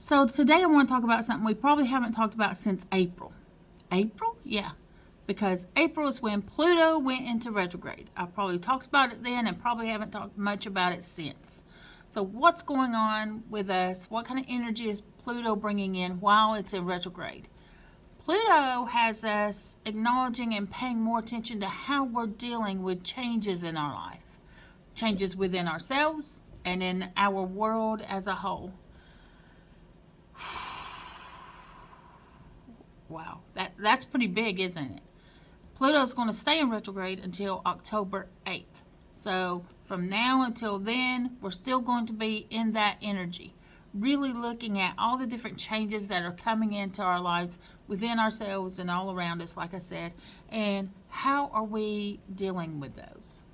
So today I want to talk about something we probably haven't talked about since April. April? Yeah. Because April is when Pluto went into retrograde. I probably talked about it then and probably haven't talked much about it since. So what's going on with us? What kind of energy is Pluto bringing in while it's in retrograde? Pluto has us acknowledging and paying more attention to how we're dealing with changes in our life. Changes within ourselves and in our world as a whole. Wow, that's pretty big, isn't it? Pluto's going to stay in retrograde until October 8th. So from now until then, we're still going to be in that energy. Really looking at all the different changes that are coming into our lives within ourselves and all around us, like I said. And how are we dealing with those?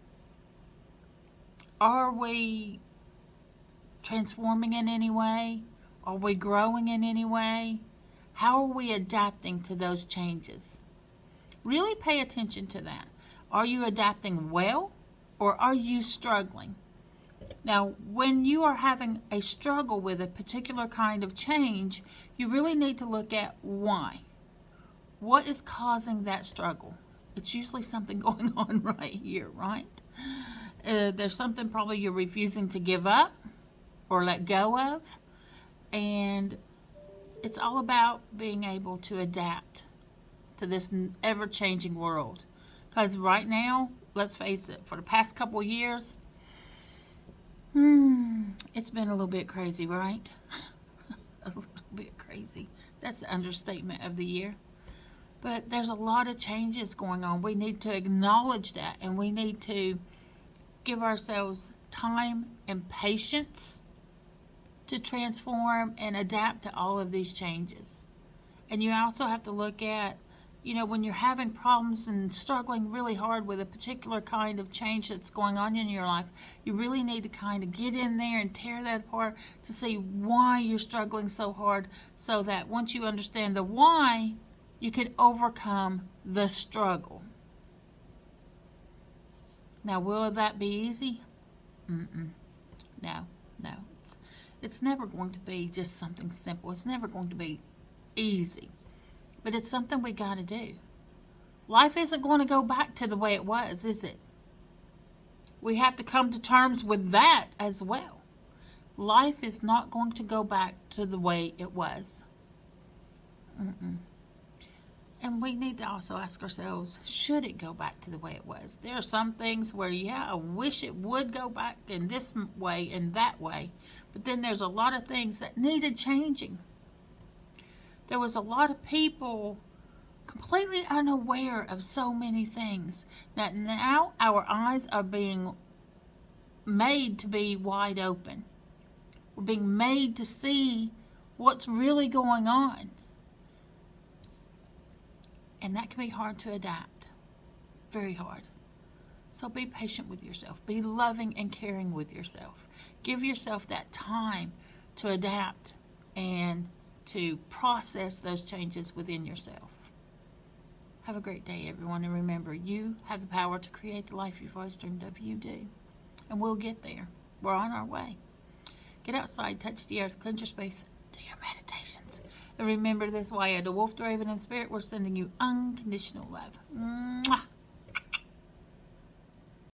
Are we transforming in any way? Are we growing in any way? How are we adapting to those changes? Really pay attention to that. Are you adapting well or are you struggling? Now, when you are having a struggle with a particular kind of change, you really need to look at why. What is causing that struggle? It's usually something going on right here, right? There's something probably you're refusing to give up or let go of. And it's all about being able to adapt to this ever-changing world. Because right now, let's face it, for the past couple of years, it's been a little bit crazy, right? A little bit crazy. That's the understatement of the year. But there's a lot of changes going on. We need to acknowledge that, and we need to give ourselves time and patience to transform and adapt to all of these changes. And you also have to look at, when you're having problems and struggling really hard with a particular kind of change that's going on in your life, you really need to kind of get in there and tear that apart to see why you're struggling so hard, so that once you understand the why, you can overcome the struggle. Now, will that be easy? No. It's never going to be just something simple. It's never going to be easy. But it's something we got to do. Life isn't going to go back to the way it was, is it? We have to come to terms with that as well. Life is not going to go back to the way it was. And we need to also ask ourselves, should it go back to the way it was? There are some things where, I wish it would go back in this way and that way. But then there's a lot of things that needed changing. There was a lot of people completely unaware of so many things that now our eyes are being made to be wide open. We're being made to see what's really going on. And that can be hard to adapt. Very hard. So be patient with yourself. Be loving and caring with yourself. Give yourself that time to adapt and to process those changes within yourself. Have a great day, everyone. And remember, you have the power to create the life you've always dreamed of. You do. And we'll get there. We're on our way. Get outside, touch the earth, cleanse your space, do your meditations. And remember this, why the wolf, the raven, and spirit, we're sending you unconditional love. Mwah!